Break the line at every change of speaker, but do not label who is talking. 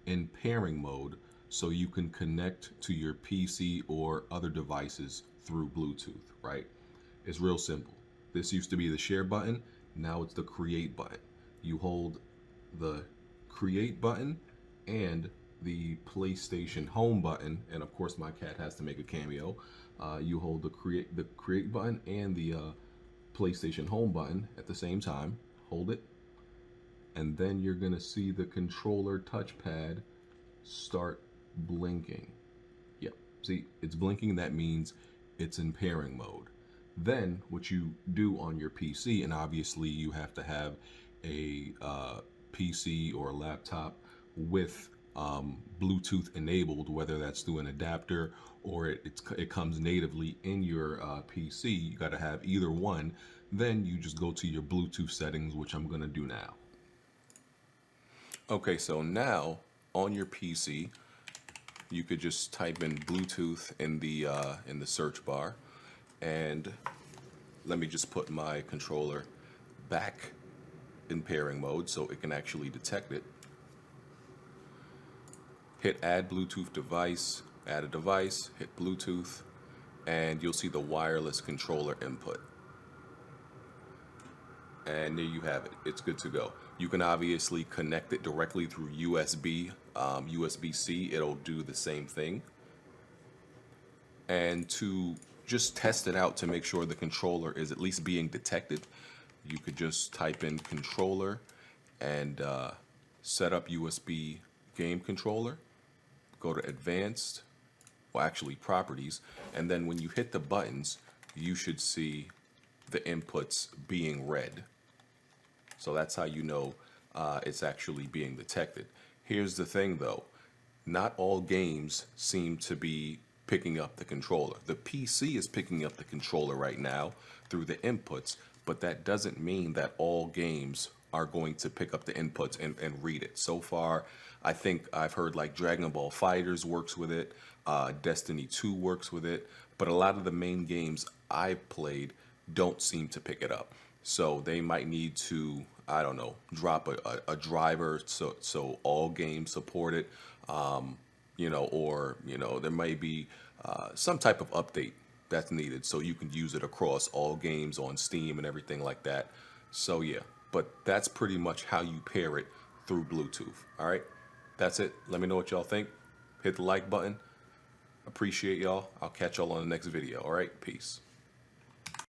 in pairing mode so you can connect to your PC or other devices through Bluetooth, right? It's real simple. This used to be the share button, now it's the create button. You hold the create button and the PlayStation home button, and of course my cat has to make a cameo. You hold the create button and the PlayStation home button at the same time. Hold it, and then you're gonna see the controller touchpad start blinking. Yep. See, it's blinking. That means it's in pairing mode. Then what you do on your PC, and obviously you have to have a PC or a laptop with Bluetooth enabled, whether that's through an adapter or it comes natively in your PC. You got to have either one. Then you just go to your Bluetooth settings, which I'm going to do now. Okay, so now on your PC, you could just type in Bluetooth in the search bar, and let me just put my controller back in pairing mode so it can actually detect it. Hit add Bluetooth device, add a device, hit Bluetooth, and you'll see the wireless controller input. And there you have it. It's good to go. You can obviously connect it directly through USB, USB-C. It'll do the same thing. And to just test it out to make sure the controller is at least being detected, you could just type in controller and set up USB game controller. Go to advanced, well actually properties, and then when you hit the buttons, you should see the inputs being read. So that's how you know it's actually being detected. Here's the thing though, not all games seem to be picking up the controller. The PC is picking up the controller right now through the inputs, but that doesn't mean that all games are going to pick up the inputs and read it. So far, I think I've heard like Dragon Ball Fighters works with it, Destiny 2 works with it, but a lot of the main games I've played don't seem to pick it up. So they might need to, I don't know, drop a driver so all games support it, or there may be some type of update that's needed so you can use it across all games on Steam and everything like that. So yeah, but that's pretty much how you pair it through Bluetooth. All right, that's it. Let me know what y'all think. Hit the like button. Appreciate y'all. I'll catch y'all on the next video. All right, peace.